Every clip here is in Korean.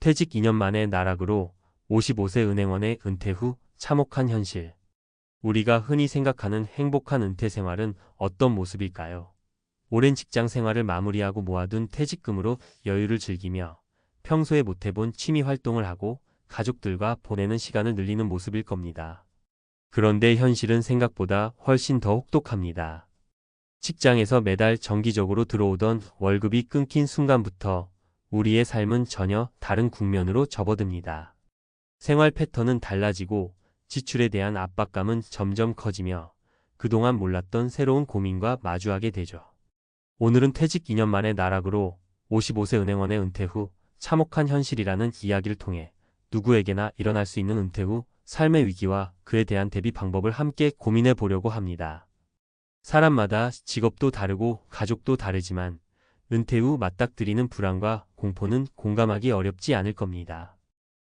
퇴직 2년 만에 나락으로 55세 은행원의 은퇴 후 참혹한 현실. 우리가 흔히 생각하는 행복한 은퇴 생활은 어떤 모습일까요? 오랜 직장 생활을 마무리하고 모아둔 퇴직금으로 여유를 즐기며 평소에 못해본 취미 활동을 하고 가족들과 보내는 시간을 늘리는 모습일 겁니다. 그런데 현실은 생각보다 훨씬 더 혹독합니다. 직장에서 매달 정기적으로 들어오던 월급이 끊긴 순간부터 우리의 삶은 전혀 다른 국면으로 접어듭니다. 생활 패턴은 달라지고 지출에 대한 압박감은 점점 커지며 그동안 몰랐던 새로운 고민과 마주하게 되죠. 오늘은 퇴직 2년 만에 나락으로 55세 은행원의 은퇴 후 참혹한 현실이라는 이야기를 통해 누구에게나 일어날 수 있는 은퇴 후 삶의 위기와 그에 대한 대비 방법을 함께 고민해 보려고 합니다. 사람마다 직업도 다르고 가족도 다르지만 은퇴 후 맞닥뜨리는 불안과 공포는 공감하기 어렵지 않을 겁니다.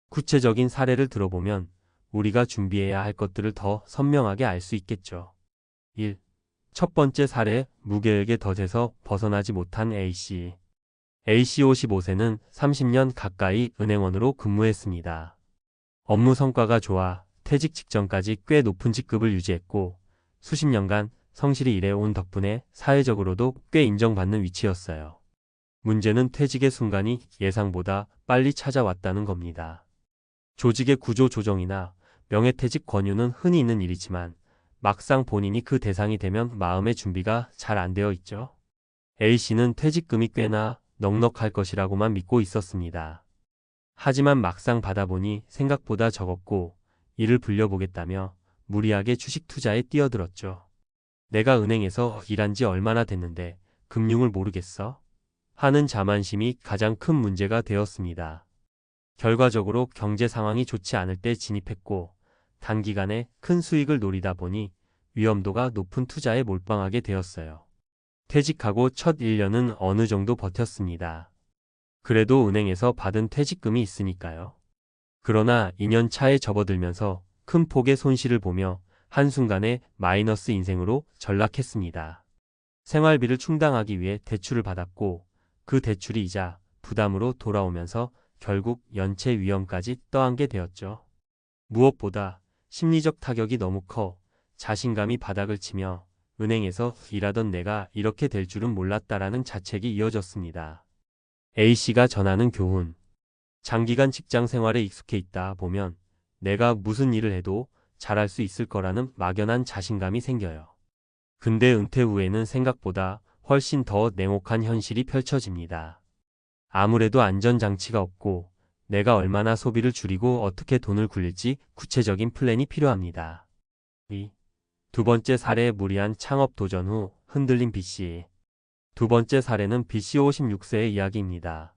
구체적인 사례를 들어보면 우리가 준비해야 할 것들을 더 선명하게 알 수 있겠죠. 1. 첫 번째 사례, 무계획의 덫에서 벗어나지 못한 A씨. A씨 55세는 30년 가까이 은행원으로 근무했습니다. 업무 성과가 좋아 퇴직 직전까지 꽤 높은 직급을 유지했고 수십 년간 성실히 일해온 덕분에 사회적으로도 꽤 인정받는 위치였어요. 문제는 퇴직의 순간이 예상보다 빨리 찾아왔다는 겁니다. 조직의 구조 조정이나 명예퇴직 권유는 흔히 있는 일이지만 막상 본인이 그 대상이 되면 마음의 준비가 잘 안 되어 있죠. A씨는 퇴직금이 꽤나 넉넉할 것이라고만 믿고 있었습니다. 하지만 막상 받아보니 생각보다 적었고 이를 불려보겠다며 무리하게 주식 투자에 뛰어들었죠. 내가 은행에서 일한 지 얼마나 됐는데 금융을 모르겠어? 하는 자만심이 가장 큰 문제가 되었습니다. 결과적으로 경제 상황이 좋지 않을 때 진입했고 단기간에 큰 수익을 노리다 보니 위험도가 높은 투자에 몰빵하게 되었어요. 퇴직하고 첫 1년은 어느 정도 버텼습니다. 그래도 은행에서 받은 퇴직금이 있으니까요. 그러나 2년 차에 접어들면서 큰 폭의 손실을 보며 한순간에 마이너스 인생으로 전락했습니다. 생활비를 충당하기 위해 대출을 받았고 그 대출이 이자, 부담으로 돌아오면서 결국 연체 위험까지 떠안게 되었죠. 무엇보다 심리적 타격이 너무 커 자신감이 바닥을 치며 은행에서 일하던 내가 이렇게 될 줄은 몰랐다라는 자책이 이어졌습니다. A씨가 전하는 교훈. 장기간 직장 생활에 익숙해 있다 보면 내가 무슨 일을 해도 잘할 수 있을 거라는 막연한 자신감이 생겨요. 근데 은퇴 후에는 생각보다 훨씬 더 냉혹한 현실이 펼쳐집니다. 아무래도 안전장치가 없고 내가 얼마나 소비를 줄이고 어떻게 돈을 굴릴지 구체적인 플랜이 필요합니다. 2. 두 번째 사례, 무리한 창업 도전 후 흔들린 B씨. 두 번째 사례는 B씨 56세의 이야기입니다.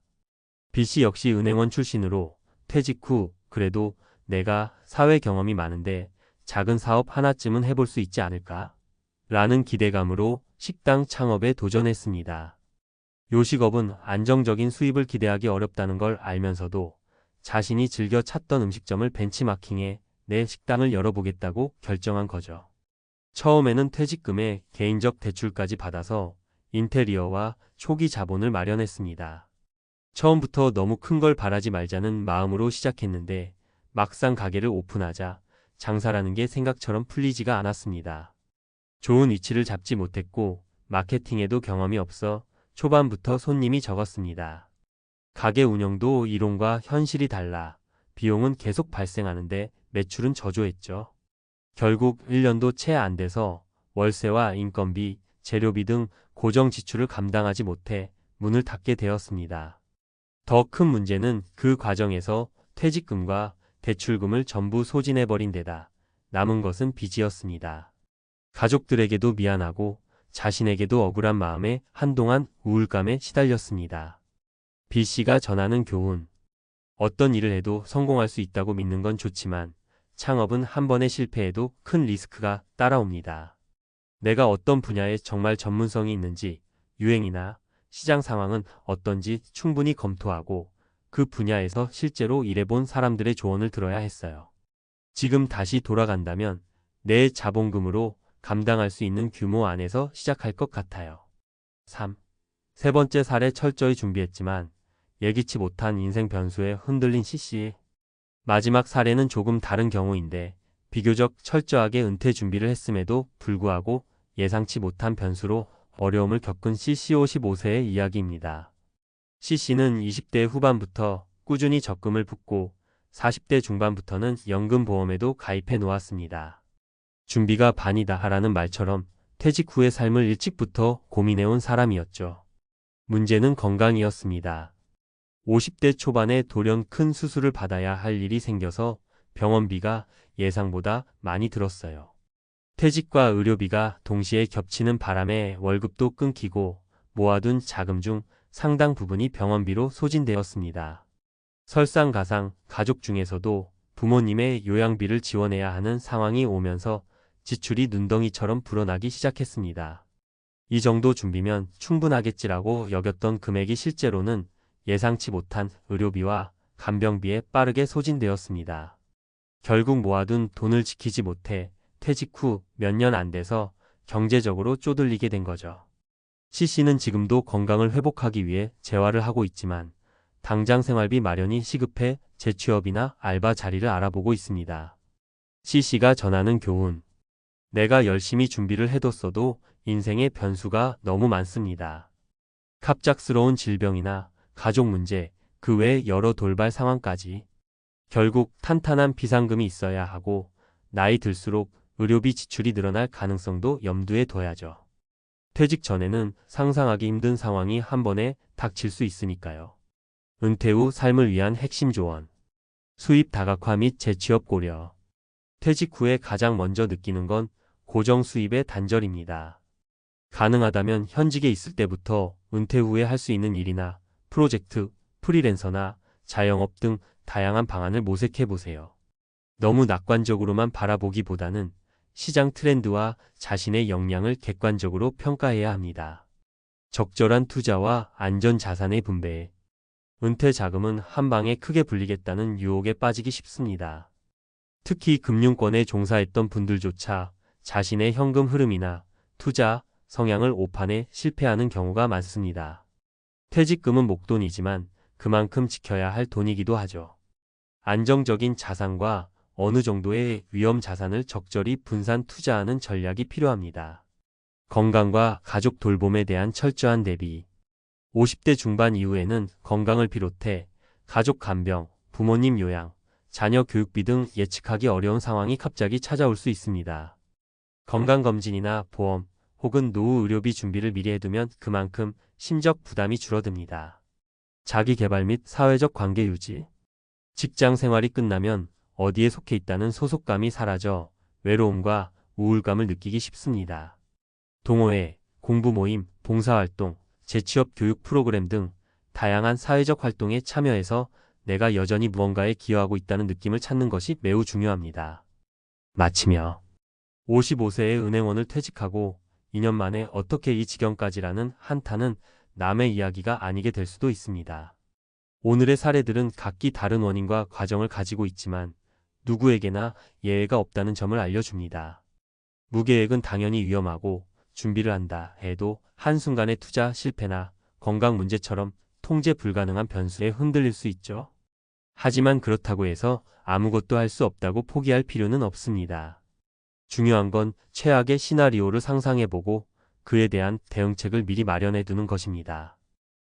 B씨 역시 은행원 출신으로 퇴직 후 그래도 내가 사회 경험이 많은데 작은 사업 하나쯤은 해볼 수 있지 않을까? 라는 기대감으로 식당 창업에 도전했습니다. 요식업은 안정적인 수입을 기대하기 어렵다는 걸 알면서도 자신이 즐겨 찾던 음식점을 벤치마킹해 내 식당을 열어보겠다고 결정한 거죠. 처음에는 퇴직금에 개인적 대출까지 받아서 인테리어와 초기 자본을 마련했습니다. 처음부터 너무 큰 걸 바라지 말자는 마음으로 시작했는데 막상 가게를 오픈하자 장사라는 게 생각처럼 풀리지가 않았습니다. 좋은 위치를 잡지 못했고 마케팅에도 경험이 없어 초반부터 손님이 적었습니다. 가게 운영도 이론과 현실이 달라 비용은 계속 발생하는데 매출은 저조했죠. 결국 1년도 채 안 돼서 월세와 인건비, 재료비 등 고정 지출을 감당하지 못해 문을 닫게 되었습니다. 더 큰 문제는 그 과정에서 퇴직금과 대출금을 전부 소진해버린 데다 남은 것은 빚이었습니다. 가족들에게도 미안하고 자신에게도 억울한 마음에 한동안 우울감에 시달렸습니다. B씨가 전하는 교훈. 어떤 일을 해도 성공할 수 있다고 믿는 건 좋지만 창업은 한 번의 실패에도 큰 리스크가 따라옵니다. 내가 어떤 분야에 정말 전문성이 있는지, 유행이나 시장 상황은 어떤지 충분히 검토하고 그 분야에서 실제로 일해본 사람들의 조언을 들어야 했어요. 지금 다시 돌아간다면 내 자본금으로 감당할 수 있는 규모 안에서 시작할 것 같아요. 3. 세 번째 사례, 철저히 준비했지만 예기치 못한 인생 변수에 흔들린 CC. 마지막 사례는 조금 다른 경우인데 비교적 철저하게 은퇴 준비를 했음에도 불구하고 예상치 못한 변수로 어려움을 겪은 CC 55세의 이야기입니다. CC는 20대 후반부터 꾸준히 적금을 붓고 40대 중반부터는 연금보험에도 가입해 놓았습니다. 준비가 반이다라는 말처럼 퇴직 후의 삶을 일찍부터 고민해온 사람이었죠. 문제는 건강이었습니다. 50대 초반에 돌연 큰 수술을 받아야 할 일이 생겨서 병원비가 예상보다 많이 들었어요. 퇴직과 의료비가 동시에 겹치는 바람에 월급도 끊기고 모아둔 자금 중 상당 부분이 병원비로 소진되었습니다. 설상가상 가족 중에서도 부모님의 요양비를 지원해야 하는 상황이 오면서 지출이 눈덩이처럼 불어나기 시작했습니다. 이 정도 준비면 충분하겠지라고 여겼던 금액이 실제로는 예상치 못한 의료비와 간병비에 빠르게 소진되었습니다. 결국 모아둔 돈을 지키지 못해 퇴직 후 몇 년 안 돼서 경제적으로 쪼들리게 된 거죠. CC는 지금도 건강을 회복하기 위해 재활을 하고 있지만 당장 생활비 마련이 시급해 재취업이나 알바 자리를 알아보고 있습니다. CC가 전하는 교훈. 내가 열심히 준비를 해뒀어도 인생의 변수가 너무 많습니다. 갑작스러운 질병이나 가족 문제, 그 외 여러 돌발 상황까지. 결국 탄탄한 비상금이 있어야 하고 나이 들수록 의료비 지출이 늘어날 가능성도 염두에 둬야죠. 퇴직 전에는 상상하기 힘든 상황이 한 번에 닥칠 수 있으니까요. 은퇴 후 삶을 위한 핵심 조언. 수입 다각화 및 재취업 고려. 퇴직 후에 가장 먼저 느끼는 건 고정 수입의 단절입니다. 가능하다면 현직에 있을 때부터 은퇴 후에 할 수 있는 일이나 프로젝트, 프리랜서나 자영업 등 다양한 방안을 모색해 보세요. 너무 낙관적으로만 바라보기보다는 시장 트렌드와 자신의 역량을 객관적으로 평가해야 합니다. 적절한 투자와 안전 자산의 분배. 은퇴 자금은 한 방에 크게 불리겠다는 유혹에 빠지기 쉽습니다. 특히 금융권에 종사했던 분들조차 자신의 현금 흐름이나 투자 성향을 오판에 실패하는 경우가 많습니다. 퇴직금은 목돈이지만 그만큼 지켜야 할 돈이기도 하죠. 안정적인 자산과 어느 정도의 위험 자산을 적절히 분산 투자하는 전략이 필요합니다. 건강과 가족 돌봄에 대한 철저한 대비. 50대 중반 이후에는 건강을 비롯해 가족 간병, 부모님 요양, 자녀 교육비 등 예측하기 어려운 상황이 갑자기 찾아올 수 있습니다. 건강검진이나 보험 혹은 노후 의료비 준비를 미리 해두면 그만큼 심적 부담이 줄어듭니다. 자기개발 및 사회적 관계 유지. 직장 생활이 끝나면 어디에 속해 있다는 소속감이 사라져 외로움과 우울감을 느끼기 쉽습니다. 동호회, 공부 모임, 봉사활동, 재취업 교육 프로그램 등 다양한 사회적 활동에 참여해서 내가 여전히 무언가에 기여하고 있다는 느낌을 찾는 것이 매우 중요합니다. 마치며 55세에 은행원을 퇴직하고 2년 만에 어떻게 이 지경까지라는 한탄은 남의 이야기가 아니게 될 수도 있습니다. 오늘의 사례들은 각기 다른 원인과 과정을 가지고 있지만 누구에게나 예외가 없다는 점을 알려줍니다. 무계획은 당연히 위험하고 준비를 한다 해도 한순간의 투자 실패나 건강 문제처럼 통제 불가능한 변수에 흔들릴 수 있죠. 하지만 그렇다고 해서 아무것도 할 수 없다고 포기할 필요는 없습니다. 중요한 건 최악의 시나리오를 상상해보고 그에 대한 대응책을 미리 마련해두는 것입니다.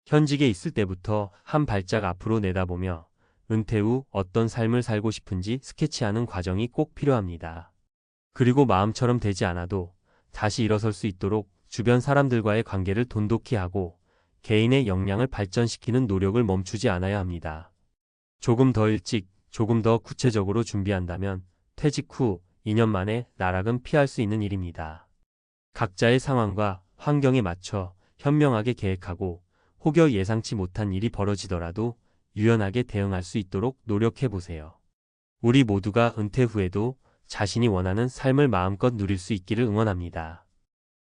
현직에 있을 때부터 한 발짝 앞으로 내다보며 은퇴 후 어떤 삶을 살고 싶은지 스케치하는 과정이 꼭 필요합니다. 그리고 마음처럼 되지 않아도 다시 일어설 수 있도록 주변 사람들과의 관계를 돈독히 하고 개인의 역량을 발전시키는 노력을 멈추지 않아야 합니다. 조금 더 일찍, 조금 더 구체적으로 준비한다면 퇴직 후 2년 만에 나락은 피할 수 있는 일입니다. 각자의 상황과 환경에 맞춰 현명하게 계획하고 혹여 예상치 못한 일이 벌어지더라도 유연하게 대응할 수 있도록 노력해보세요. 우리 모두가 은퇴 후에도 자신이 원하는 삶을 마음껏 누릴 수 있기를 응원합니다.